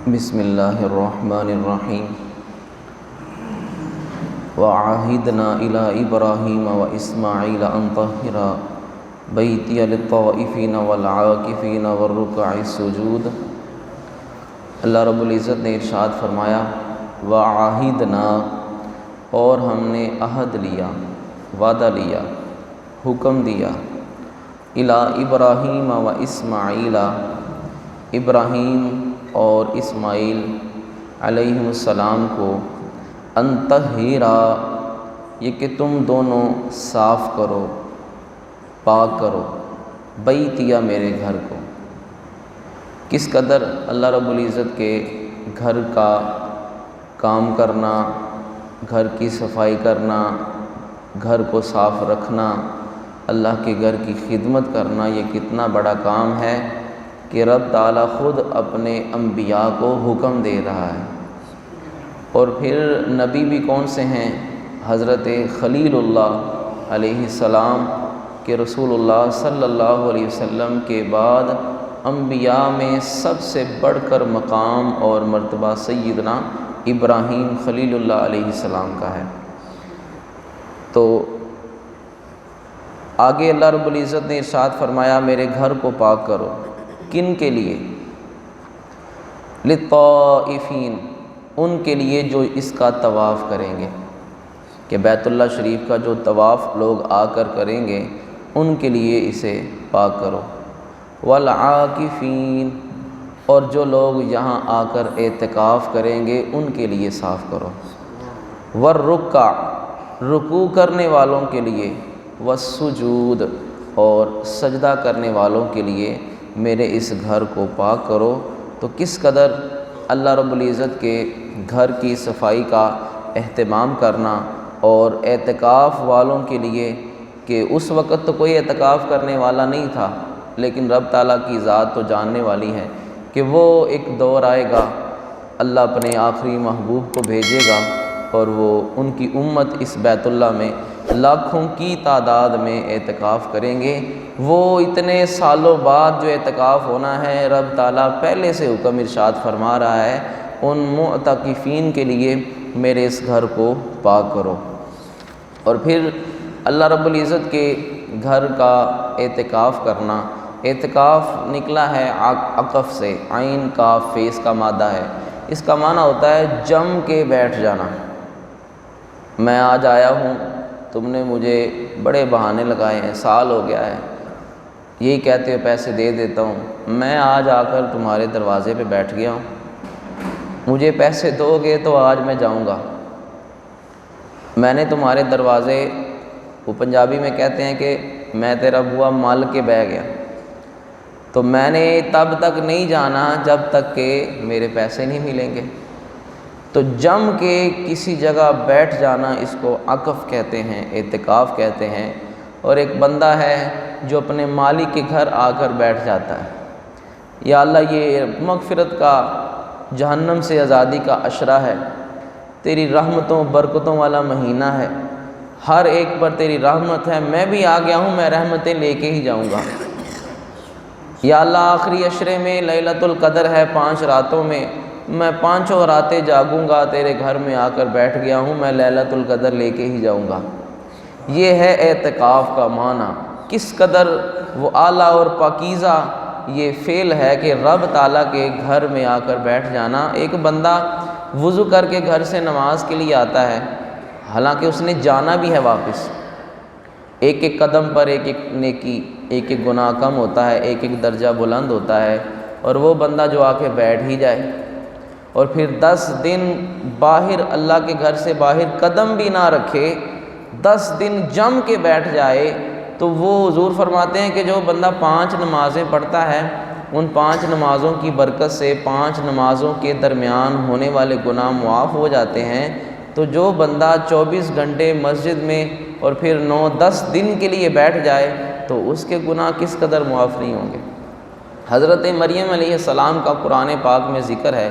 بسم اللہ الرحمن الرحیم وعاہدنا الی ابراہیم واسماعیل ان طہرا بیتی للطائفین والعاکفین والرکع السجود۔ اللہ رب العزت نے ارشاد فرمایا وعاہدنا، اور ہم نے عہد لیا، وعدہ لیا، حکم دیا، الی ابراہیم و اسماعیل، ابراہیم اور اسماعیل علیہ السلام کو، ان طہرا، یہ کہ تم دونوں صاف کرو، پاک کرو، بیتیا، میرے گھر کو۔ کس قدر اللہ رب العزت کے گھر کا کام کرنا، گھر کی صفائی کرنا، گھر کو صاف رکھنا، اللہ کے گھر کی خدمت کرنا، یہ کتنا بڑا کام ہے کہ رب تعالیٰ خود اپنے انبیاء کو حکم دے رہا ہے۔ اور پھر نبی بھی کون سے ہیں؟ حضرت خلیل اللہ علیہ السلام کہ رسول اللہ صلی اللہ علیہ وسلم کے بعد انبیاء میں سب سے بڑھ کر مقام اور مرتبہ سیدنا ابراہیم خلیل اللہ علیہ السلام کا ہے۔ تو آگے اللہ رب العزت نے ارشاد فرمایا میرے گھر کو پاک کرو۔ کن کے لیے؟ للطائفین، ان کے لیے جو اس کا طواف کریں گے، کہ بیت اللہ شریف کا جو طواف لوگ آ کر کریں گے ان کے لیے اسے پاک کرو۔ والعاکفین، اور جو لوگ یہاں آ کر اعتکاف کریں گے ان کے لیے صاف کرو۔ والرکع، رکوع کرنے والوں کے لیے، والسجود، اور سجدہ کرنے والوں کے لیے میرے اس گھر کو پاک کرو۔ تو کس قدر اللہ رب العزت کے گھر کی صفائی کا اہتمام کرنا، اور اعتکاف والوں کے لیے کہ اس وقت تو کوئی اعتکاف کرنے والا نہیں تھا، لیکن رب تعالیٰ کی ذات تو جاننے والی ہے کہ وہ ایک دور آئے گا، اللہ اپنے آخری محبوب کو بھیجے گا اور وہ ان کی امت اس بیت اللہ میں لاکھوں کی تعداد میں اعتکاف کریں گے۔ وہ اتنے سالوں بعد جو اعتکاف ہونا ہے، رب تعالیٰ پہلے سے حکم ارشاد فرما رہا ہے ان معتکفین کے لیے میرے اس گھر کو پاک کرو۔ اور پھر اللہ رب العزت کے گھر کا اعتکاف کرنا، اعتکاف نکلا ہے عقف سے، عین کاف فیس کا مادہ ہے، اس کا معنی ہوتا ہے جم کے بیٹھ جانا۔ میں آج آیا ہوں، تم نے مجھے بڑے بہانے لگائے ہیں، سال ہو گیا ہے، یہی کہتے ہو پیسے دے دیتا ہوں، میں آج آ کر تمہارے دروازے پہ بیٹھ گیا ہوں، مجھے پیسے دو گے تو آج میں جاؤں گا۔ میں نے تمہارے دروازے، وہ پنجابی میں کہتے ہیں کہ میں تیرا بوا مل کے بہ گیا، تو میں نے تب تک نہیں جانا جب تک کہ میرے پیسے نہیں ملیں گے۔ تو جم کے کسی جگہ بیٹھ جانا اس کو عقف کہتے ہیں، اعتکاف کہتے ہیں۔ اور ایک بندہ ہے جو اپنے مالک کے گھر آ کر بیٹھ جاتا ہے، یا اللہ یہ مغفرت کا، جہنم سے آزادی کا عشرہ ہے، تیری رحمتوں برکتوں والا مہینہ ہے، ہر ایک پر تیری رحمت ہے، میں بھی آ گیا ہوں، میں رحمتیں لے کے ہی جاؤں گا۔ یا اللہ آخری عشرے میں لیلۃ القدر ہے، 5 راتوں میں، میں 5 راتیں جاگوں گا، تیرے گھر میں آ کر بیٹھ گیا ہوں، میں لیلۃ القدر لے کے ہی جاؤں گا۔ یہ ہے اعتکاف کا معنی۔ کس قدر وہ اعلیٰ اور پاکیزہ یہ فعل ہے کہ رب تعالیٰ کے گھر میں آ کر بیٹھ جانا۔ ایک بندہ وضو کر کے گھر سے نماز کے لیے آتا ہے، حالانکہ اس نے جانا بھی ہے واپس، ایک ایک قدم پر ایک ایک نیکی، ایک ایک گناہ کم ہوتا ہے، ایک ایک درجہ بلند ہوتا ہے، اور وہ بندہ جو آ کے بیٹھ ہی جائے اور پھر 10 دن باہر اللہ کے گھر سے باہر قدم بھی نہ رکھے، 10 دن جم کے بیٹھ جائے، تو وہ حضور فرماتے ہیں کہ جو بندہ 5 نمازیں پڑھتا ہے، ان 5 نمازوں کی برکت سے 5 نمازوں کے درمیان ہونے والے گناہ معاف ہو جاتے ہیں۔ تو جو بندہ 24 گھنٹے مسجد میں اور پھر 9-10 دن کے لیے بیٹھ جائے تو اس کے گناہ کس قدر معاف نہیں ہوں گے۔ حضرت مریم علیہ السلام کا قرآن پاک میں ذکر ہے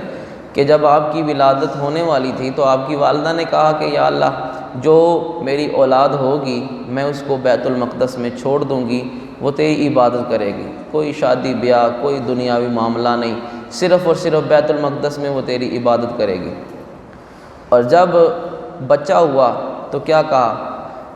کہ جب آپ کی ولادت ہونے والی تھی تو آپ کی والدہ نے کہا کہ یا اللہ جو میری اولاد ہوگی میں اس کو بیت المقدس میں چھوڑ دوں گی، وہ تیری عبادت کرے گی، کوئی شادی بیاہ، کوئی دنیاوی معاملہ نہیں، صرف اور صرف بیت المقدس میں وہ تیری عبادت کرے گی۔ اور جب بچہ ہوا تو کیا کہا؟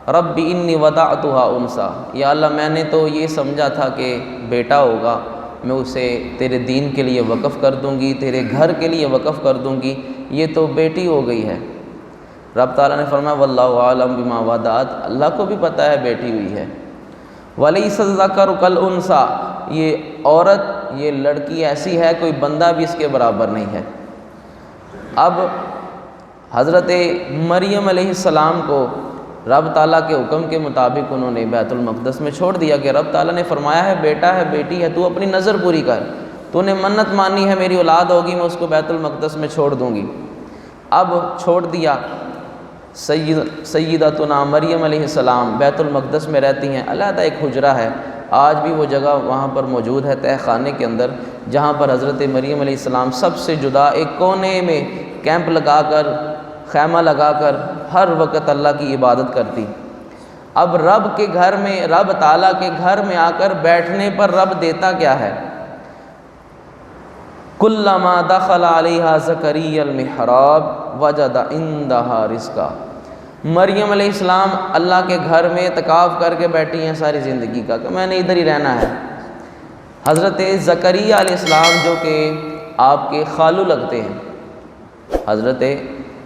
رب انی وضعتھا انثی، یا اللہ میں نے تو یہ سمجھا تھا کہ بیٹا ہوگا، میں اسے تیرے دین کے لیے وقف کر دوں گی، تیرے گھر کے لیے وقف کر دوں گی، یہ تو بیٹی ہو گئی ہے۔ رب تعالیٰ نے فرمایا واللہ اعلم بما وضعت، اللہ کو بھی پتہ ہے بیٹی ہوئی ہے۔ ولیس الذکر کالانثی، یہ عورت، یہ لڑکی ایسی ہے کوئی بندہ بھی اس کے برابر نہیں ہے۔ اب حضرت مریم علیہ السلام کو رب تعالیٰ کے حکم کے مطابق انہوں نے بیت المقدس میں چھوڑ دیا کہ رب تعالیٰ نے فرمایا ہے بیٹا ہے بیٹی ہے، تو اپنی نظر پوری کر، تو نے منت مانی ہے میری اولاد ہوگی میں اس کو بیت المقدس میں چھوڑ دوں گی۔ اب چھوڑ دیا۔ سیدتنا مریم علیہ السلام بیت المقدس میں رہتی ہیں، علیحدہ ایک حجرہ ہے، آج بھی وہ جگہ وہاں پر موجود ہے تہہ خانے کے اندر، جہاں پر حضرت مریم علیہ السلام سب سے جدا ایک کونے میں کیمپ لگا کر، خیمہ لگا کر ہر وقت اللہ کی عبادت کرتی۔ اب رب کے گھر میں، رب تعالیٰ کے گھر میں آ کر بیٹھنے پر رب دیتا کیا ہے؟ کلما دخل علیہا زکریا المحراب وجد عندہا رزقا۔ مریم علیہ السلام اللہ کے گھر میں اعتکاف کر کے بیٹھی ہیں ساری زندگی کا کہ میں نے ادھر ہی رہنا ہے۔ حضرت زکریا علیہ السلام جو کہ آپ کے خالو لگتے ہیں، حضرت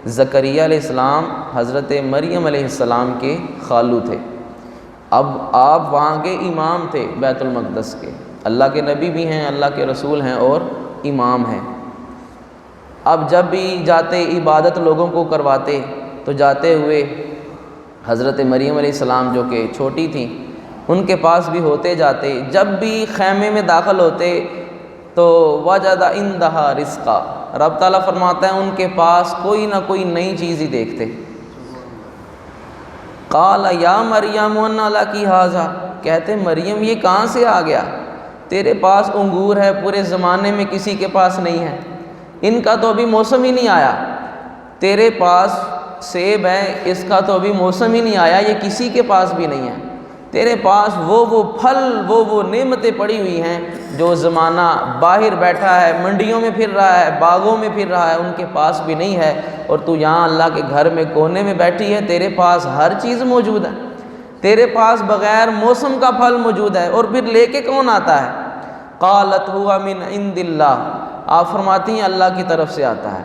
زکریا علیہ السلام حضرت مریم علیہ السلام کے خالو تھے۔ اب آپ وہاں کے امام تھے بیت المقدس کے، اللہ کے نبی بھی ہیں، اللہ کے رسول ہیں اور امام ہیں۔ اب جب بھی جاتے عبادت لوگوں کو کرواتے تو جاتے ہوئے حضرت مریم علیہ السلام جو کہ چھوٹی تھیں ان کے پاس بھی ہوتے جاتے، جب بھی خیمے میں داخل ہوتے تو وجد عندہا رزقا، رب تعالیٰ فرماتا ہے ان کے پاس کوئی نہ کوئی نئی چیز ہی دیکھتے۔ قال یا مریم انا لکی ھذا، کہتے مریم یہ کہاں سے آ گیا؟ تیرے پاس انگور ہے، پورے زمانے میں کسی کے پاس نہیں ہے، ان کا تو ابھی موسم ہی نہیں آیا۔ تیرے پاس سیب ہے، اس کا تو ابھی موسم ہی نہیں آیا، یہ کسی کے پاس بھی نہیں ہے۔ تیرے پاس وہ پھل، وہ نعمتیں پڑی ہوئی ہیں جو زمانہ باہر بیٹھا ہے، منڈیوں میں پھر رہا ہے، باغوں میں پھر رہا ہے، ان کے پاس بھی نہیں ہے، اور تو یہاں اللہ کے گھر میں کونے میں بیٹھی ہے، تیرے پاس ہر چیز موجود ہے، تیرے پاس بغیر موسم کا پھل موجود ہے، اور پھر لے کے کون آتا ہے؟ قالت ہوا من عند اللہ، آپ فرماتی ہیں اللہ کی طرف سے آتا ہے۔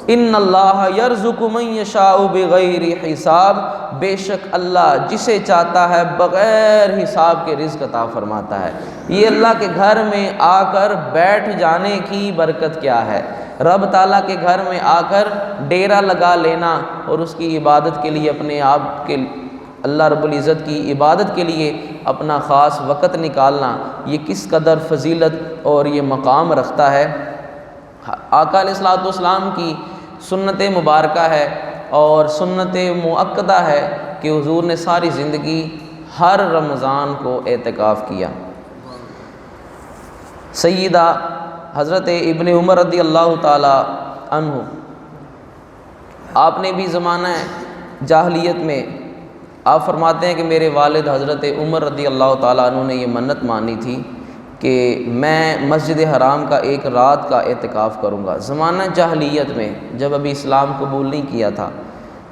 ان اللہ یرزق من یشاء بغیر حساب، بے شک اللہ جسے چاہتا ہے بغیر حساب کے رزق عطا فرماتا ہے۔ یہ اللہ کے گھر میں آ کر بیٹھ جانے کی برکت کیا ہے؟ رب تعالیٰ کے گھر میں آ کر ڈیرا لگا لینا اور اس کی عبادت کے لیے اپنے آپ کے، اللہ رب العزت کی عبادت کے لیے اپنا خاص وقت نکالنا، یہ کس قدر فضیلت اور یہ مقام رکھتا ہے۔ آقا علیہ الصلوۃ والسلام کی سنت مبارکہ ہے اور سنت مؤکدہ ہے کہ حضور نے ساری زندگی ہر رمضان کو اعتکاف کیا۔ سیدہ حضرت ابن عمر رضی اللہ تعالی عنہ، آپ نے بھی زمانہ جاہلیت میں، آپ فرماتے ہیں کہ میرے والد حضرت عمر رضی اللہ تعالیٰ عنہ نے یہ منت مانی تھی کہ میں مسجد حرام کا ایک رات کا اعتکاف کروں گا۔ زمانہ جاہلیت میں جب ابھی اسلام قبول نہیں کیا تھا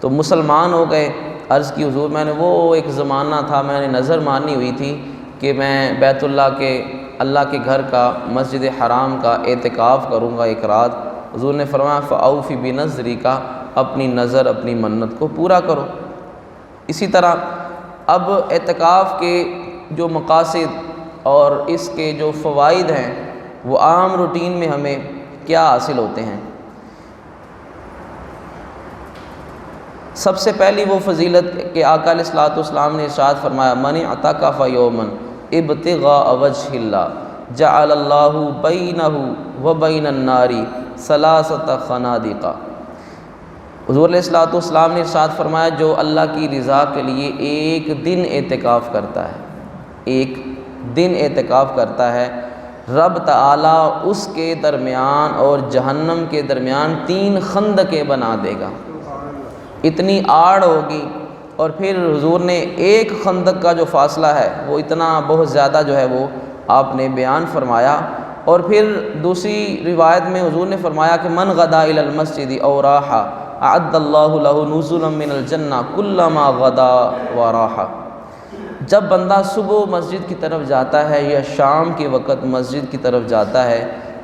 تو مسلمان ہو گئے، عرض کی حضور میں نے وہ ایک زمانہ تھا، میں نے نظر مانی ہوئی تھی کہ میں بیت اللہ کے، اللہ کے گھر کا، مسجد حرام کا اعتکاف کروں گا ایک رات۔ حضور نے فرمایا فاوفی بنذرک، اپنی نظر، اپنی منت کو پورا کرو۔ اسی طرح اب اعتکاف کے جو مقاصد اور اس کے جو فوائد ہیں وہ عام روٹین میں ہمیں کیا حاصل ہوتے ہیں؟ سب سے پہلی وہ فضیلت کہ آقا علیہ الصلوۃ والسلام نے ارشاد فرمایا من اعتکف یوما ابتغاء وجہ اللہ جعل اللہ بینہ وبین النار ثلاثۃ خنادق۔ حضور علیہ الصلوۃ والسلام نے ارشاد فرمایا جو اللہ کی رضا کے لیے ایک دن اعتکاف کرتا ہے، ایک دن اعتکاف کرتا ہے، رب تعالیٰ اس کے درمیان اور جہنم کے درمیان 3 خندقیں بنا دے گا۔ اتنی آڑ ہوگی، اور پھر حضور نے ایک خندق کا جو فاصلہ ہے وہ اتنا بہت زیادہ جو ہے وہ آپ نے بیان فرمایا اور پھر دوسری روایت میں حضور نے فرمایا کہ من غدا الی المسجد او راح اعد اللہ له نزلا من الجنہ کلما غدا و راح۔ جب بندہ صبح مسجد کی طرف جاتا ہے یا شام کے وقت مسجد کی طرف جاتا ہے،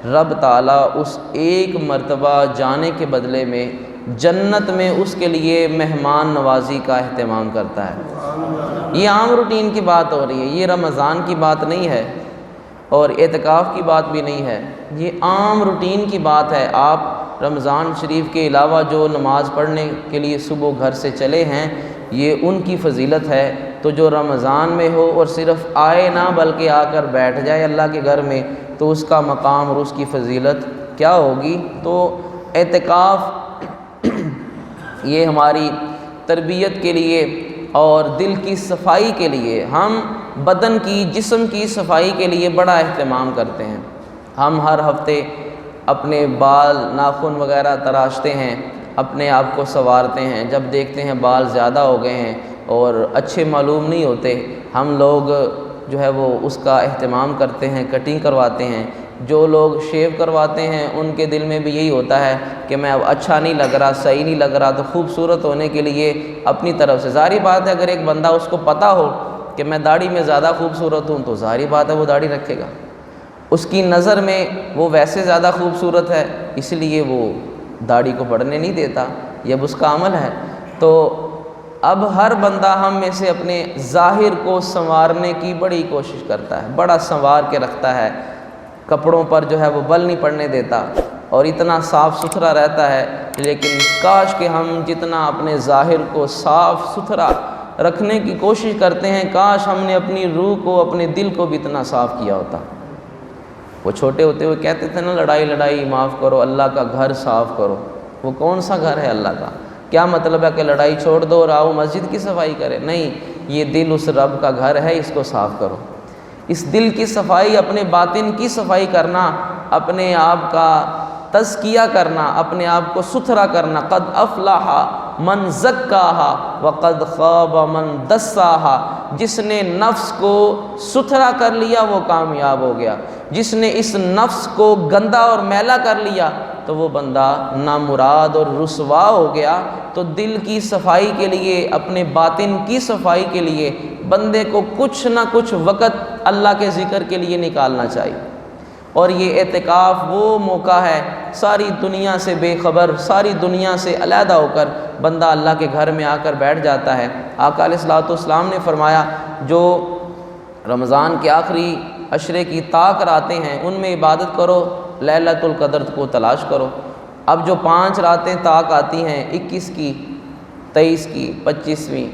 رب تعالیٰ اس ایک مرتبہ جانے کے بدلے میں جنت میں اس کے لیے مہمان نوازی کا اہتمام کرتا ہے۔ یہ عام روٹین کی بات ہو رہی ہے، یہ رمضان کی بات نہیں ہے اور اعتکاف کی بات بھی نہیں ہے، یہ عام روٹین کی بات ہے۔ آپ رمضان شریف کے علاوہ جو نماز پڑھنے کے لیے صبح گھر سے چلے ہیں، یہ ان کی فضیلت ہے۔ تو جو رمضان میں ہو اور صرف آئے نہ بلکہ آ کر بیٹھ جائے اللہ کے گھر میں، تو اس کا مقام اور اس کی فضیلت کیا ہوگی۔ تو اعتکاف یہ ہماری تربیت کے لیے اور دل کی صفائی کے لیے، ہم بدن کی جسم کی صفائی کے لیے بڑا اہتمام کرتے ہیں۔ ہم ہر ہفتے اپنے بال ناخن وغیرہ تراشتے ہیں، اپنے آپ کو سنوارتے ہیں، جب دیکھتے ہیں بال زیادہ ہو گئے ہیں اور اچھے معلوم نہیں ہوتے، ہم لوگ جو ہے وہ اس کا اہتمام کرتے ہیں، کٹنگ کرواتے ہیں۔ جو لوگ شیو کرواتے ہیں ان کے دل میں بھی یہی ہوتا ہے کہ میں اب اچھا نہیں لگ رہا، صحیح نہیں لگ رہا، تو خوبصورت ہونے کے لیے اپنی طرف سے، ظاہری بات ہے اگر ایک بندہ اس کو پتہ ہو کہ میں داڑھی میں زیادہ خوبصورت ہوں تو ظاہری بات ہے وہ داڑھی رکھے گا، اس کی نظر میں وہ ویسے زیادہ خوبصورت ہے اس لیے وہ داڑھی کو بڑھنے نہیں دیتا، یہ اب اس کا عمل ہے۔ تو اب ہر بندہ ہم میں سے اپنے ظاہر کو سنوارنے کی بڑی کوشش کرتا ہے، بڑا سنوار کے رکھتا ہے، کپڑوں پر جو ہے وہ بل نہیں پڑنے دیتا اور اتنا صاف ستھرا رہتا ہے۔ لیکن کاش کہ ہم جتنا اپنے ظاہر کو صاف ستھرا رکھنے کی کوشش کرتے ہیں، کاش ہم نے اپنی روح کو، اپنے دل کو بھی اتنا صاف کیا ہوتا۔ وہ چھوٹے ہوتے ہوئے کہتے تھے نا، لڑائی معاف کرو، اللہ کا گھر صاف کرو۔ وہ کون سا گھر ہے اللہ کا؟ کیا مطلب ہے کہ لڑائی چھوڑ دو اور آؤ مسجد کی صفائی کرے؟ نہیں، یہ دل اس رب کا گھر ہے، اس کو صاف کرو۔ اس دل کی صفائی، اپنے باطن کی صفائی کرنا، اپنے آپ کا تزکیہ کرنا، اپنے آپ کو ستھرا کرنا۔ قد افلح من زکاہا وقد خاب من دساہا۔ جس نے نفس کو ستھرا کر لیا وہ کامیاب ہو گیا، جس نے اس نفس کو گندا اور میلا کر لیا تو وہ بندہ نامراد اور رسوا ہو گیا۔ تو دل کی صفائی کے لیے، اپنے باطن کی صفائی کے لیے بندے کو کچھ نہ کچھ وقت اللہ کے ذکر کے لیے نکالنا چاہیے۔ اور یہ اعتکاف وہ موقع ہے، ساری دنیا سے بے خبر، ساری دنیا سے علیحدہ ہو کر بندہ اللہ کے گھر میں آ کر بیٹھ جاتا ہے۔ آقا علیہ الصلوۃ والسلام نے فرمایا، جو رمضان کے آخری عشرے کی طاق راتیں ہیں ان میں عبادت کرو، لیلۃ القدر کو تلاش کرو۔ اب جو 5 راتیں طاق آتی ہیں، 21 کی، 23 کی، 25ویں،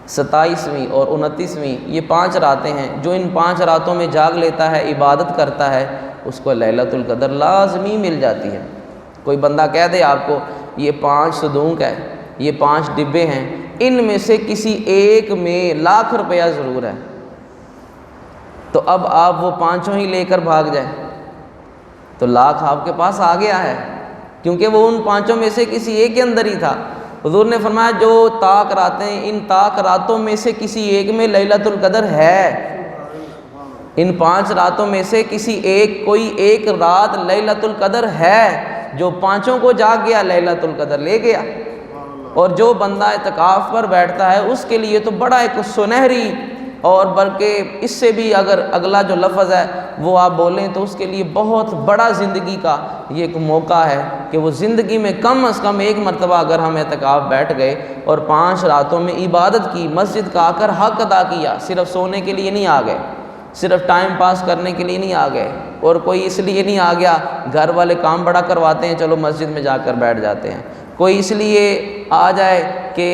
27ویں اور 29ویں، یہ 5 راتیں ہیں۔ جو ان 5 راتوں میں جاگ لیتا ہے، عبادت کرتا ہے، اس کو لیلۃ القدر لازمی مل جاتی ہے۔ کوئی بندہ کہہ دے آپ کو یہ 5 صدوق ہے، یہ 5 ڈبے ہیں، ان میں سے کسی ایک میں لاکھ روپیہ ضرور ہے، تو اب آپ وہ 5 ہی لے کر بھاگ جائیں تو لاکھ آپ کے پاس آ گیا ہے، کیونکہ وہ ان 5 میں سے کسی ایک کے اندر ہی تھا۔ حضور نے فرمایا جو طاق راتیں، ان طاق راتوں میں سے کسی ایک میں لیلۃ القدر ہے، ان 5 راتوں میں سے کسی ایک، کوئی ایک رات لیلۃ القدر ہے، جو 5 کو جاگ گیا لیلۃ القدر لے گیا۔ اور جو بندہ اعتکاف پر بیٹھتا ہے اس کے لیے تو بڑا ایک سنہری، اور بلکہ اس سے بھی اگر اگلا جو لفظ ہے وہ آپ بولیں تو اس کے لیے بہت بڑا زندگی کا یہ ایک موقع ہے کہ وہ زندگی میں کم از کم ایک مرتبہ اگر ہم اعتکاف بیٹھ گئے اور 5 راتوں میں عبادت کی، مسجد کا آ کر حق ادا کیا، صرف سونے کے لیے نہیں آ گئے، صرف ٹائم پاس کرنے کے لیے نہیں آ گئے، اور کوئی اس لیے نہیں آ گیا گھر والے کام بڑا کرواتے ہیں چلو مسجد میں جا کر بیٹھ جاتے ہیں، کوئی اس لیے آ جائے کہ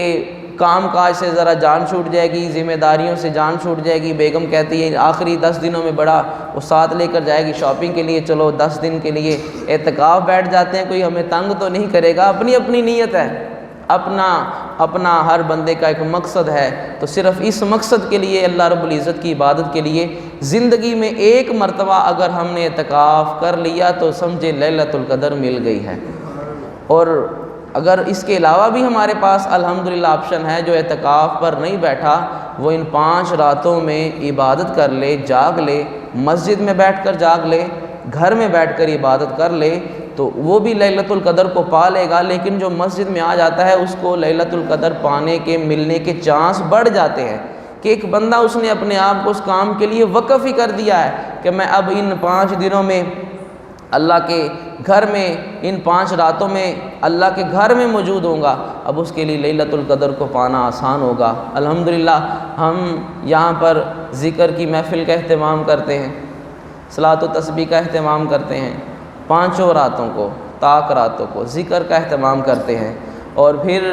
کام کاج سے ذرا جان چھوٹ جائے گی، ذمہ داریوں سے جان چھوٹ جائے گی، بیگم کہتی ہے آخری 10 دنوں میں بڑا وہ ساتھ لے کر جائے گی شاپنگ کے لیے، چلو 10 دن کے لیے اعتکاف بیٹھ جاتے ہیں، کوئی ہمیں تنگ تو نہیں کرے گا۔ اپنی اپنی نیت ہے، اپنا ہر بندے کا ایک مقصد ہے، تو صرف اس مقصد کے لیے اللہ رب العزت کی عبادت کے لیے زندگی میں ایک مرتبہ اگر ہم نے اعتکاف کر لیا تو سمجھے لیلۃ القدر مل گئی ہے۔ اور اگر اس کے علاوہ بھی ہمارے پاس الحمدللہ آپشن ہے، جو اعتکاف پر نہیں بیٹھا وہ ان 5 راتوں میں عبادت کر لے، جاگ لے، مسجد میں بیٹھ کر جاگ لے، گھر میں بیٹھ کر عبادت کر لے تو وہ بھی لیلۃ القدر کو پا لے گا، لیکن جو مسجد میں آ جاتا ہے اس کو لیلۃ القدر پانے کے ملنے کے چانس بڑھ جاتے ہیں کہ ایک بندہ اس نے اپنے آپ کو اس کام کے لیے وقف ہی کر دیا ہے کہ میں اب ان 5 دنوں میں اللہ کے گھر میں، ان 5 راتوں میں اللہ کے گھر میں موجود ہوں گا، اب اس کے لیے لیلۃ القدر کو پانا آسان ہوگا۔ الحمدللہ ہم یہاں پر ذکر کی محفل کا اہتمام کرتے ہیں، صلاۃ و تسبیح کا اہتمام کرتے ہیں، 5 راتوں کو، طاق راتوں کو ذکر کا اہتمام کرتے ہیں، اور پھر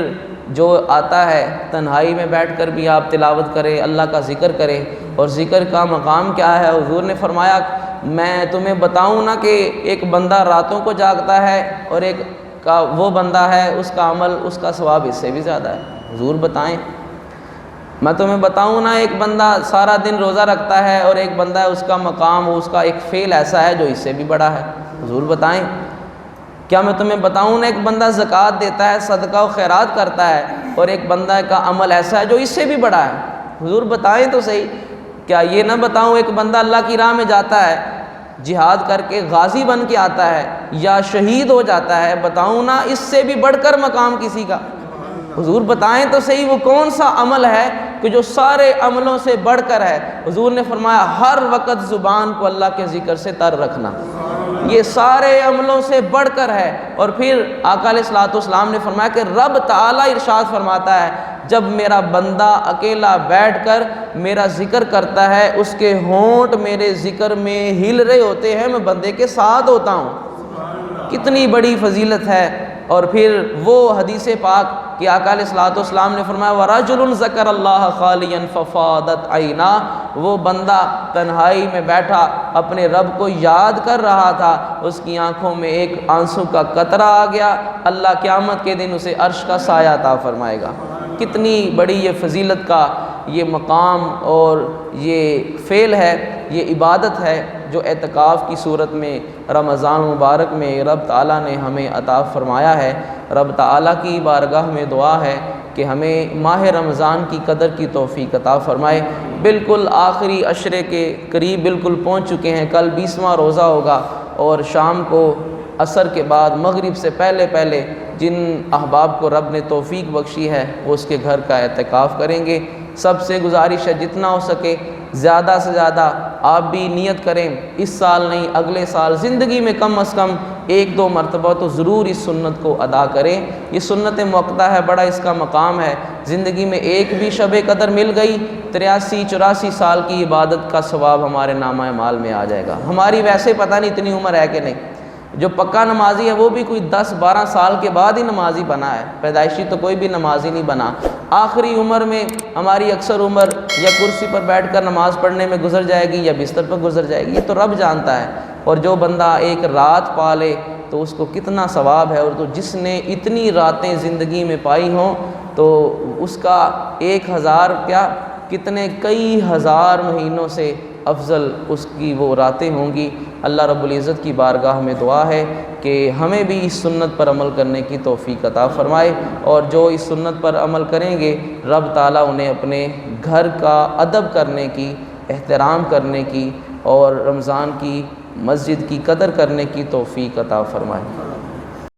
جو آتا ہے تنہائی میں بیٹھ کر بھی آپ تلاوت کریں، اللہ کا ذکر کریں۔ اور ذکر کا مقام کیا ہے؟ حضور نے فرمایا میں تمہیں بتاؤں نا کہ ایک بندہ راتوں کو جاگتا ہے اور ایک کا وہ بندہ ہے اس کا عمل، اس کا ثواب اس سے بھی زیادہ ہے۔ حضور بتائیں، میں تمہیں بتاؤں نا ایک بندہ سارا دن روزہ رکھتا ہے اور ایک بندہ ہے اس کا مقام، اس کا ایک فعل ایسا ہے جو اس سے بھی بڑا ہے۔ حضور بتائیں، کیا میں تمہیں بتاؤں نا ایک بندہ زکوٰۃ دیتا ہے، صدقہ و خیرات کرتا ہے، اور ایک بندہ کا عمل ایسا ہے جو اس سے بھی بڑا ہے۔ حضور بتائیں تو صحیح، کیا یہ نہ بتاؤں ایک بندہ اللہ کی راہ میں جاتا ہے، جہاد کر کے غازی بن کے آتا ہے یا شہید ہو جاتا ہے، بتاؤں نا اس سے بھی بڑھ کر مقام کسی کا؟ حضور بتائیں تو صحیح وہ کون سا عمل ہے کہ جو سارے عملوں سے بڑھ کر ہے؟ حضور نے فرمایا ہر وقت زبان کو اللہ کے ذکر سے تر رکھنا، یہ سارے عملوں سے بڑھ کر ہے۔ اور پھر آقا علیہ الصلوۃ والسلام نے فرمایا کہ رب تعالیٰ ارشاد فرماتا ہے جب میرا بندہ اکیلا بیٹھ کر میرا ذکر کرتا ہے، اس کے ہونٹ میرے ذکر میں ہل رہے ہوتے ہیں، میں بندے کے ساتھ ہوتا ہوں۔ کتنی بڑی فضیلت ہے۔ اور پھر وہ حدیث پاک کہ آقا علیہ الصلوۃ والسلام نے فرمایا وَرَجُلٌ ذَكَرَ اللَّهَ خَالِيًا فَفَاضَتْ عَيْنَاهُ، وہ بندہ تنہائی میں بیٹھا اپنے رب کو یاد کر رہا تھا، اس کی آنکھوں میں ایک آنسو کا قطرہ آ گیا، اللہ قیامت کے دن اسے عرش کا سایہ عطا فرمائے گا۔ کتنی بڑی یہ فضیلت کا یہ مقام اور یہ فعل ہے، یہ عبادت ہے جو اعتکاف کی صورت میں رمضان مبارک میں رب تعالیٰ نے ہمیں عطا فرمایا ہے۔ رب تعالیٰ کی بارگاہ میں دعا ہے کہ ہمیں ماہ رمضان کی قدر کی توفیق عطا فرمائے۔ بالکل آخری عشرے کے قریب بالکل پہنچ چکے ہیں، کل 20واں روزہ ہوگا، اور شام کو عصر کے بعد مغرب سے پہلے پہلے جن احباب کو رب نے توفیق بخشی ہے وہ اس کے گھر کا اعتکاف کریں گے۔ سب سے گزارش ہے جتنا ہو سکے زیادہ سے زیادہ آپ بھی نیت کریں، اس سال نہیں اگلے سال زندگی میں کم از کم 1-2 مرتبہ تو ضرور اس سنت کو ادا کریں۔ یہ سنت موقتہ ہے، بڑا اس کا مقام ہے۔ زندگی میں ایک بھی شب قدر مل گئی، 83-84 سال کی عبادت کا ثواب ہمارے نامہ اعمال میں آ جائے گا۔ ہماری ویسے پتہ نہیں اتنی عمر ہے کہ نہیں، جو پکا نمازی ہے وہ بھی کوئی 10-12 سال کے بعد ہی نمازی بنا ہے، پیدائشی تو کوئی بھی نمازی نہیں بنا۔ آخری عمر میں ہماری اکثر عمر یا کرسی پر بیٹھ کر نماز پڑھنے میں گزر جائے گی یا بستر پر گزر جائے گی، یہ تو رب جانتا ہے۔ اور جو بندہ ایک رات پا لے تو اس کو کتنا ثواب ہے، اور تو جس نے اتنی راتیں زندگی میں پائی ہوں تو اس کا 1000 کیا کتنے کئی ہزار مہینوں سے افضل اس کی وہ راتیں ہوں گی۔ اللہ رب العزت کی بارگاہ میں دعا ہے کہ ہمیں بھی اس سنت پر عمل کرنے کی توفیق عطا فرمائے، اور جو اس سنت پر عمل کریں گے رب تعالیٰ انہیں اپنے گھر کا ادب کرنے کی، احترام کرنے کی اور رمضان کی مسجد کی قدر کرنے کی توفیق عطا فرمائے۔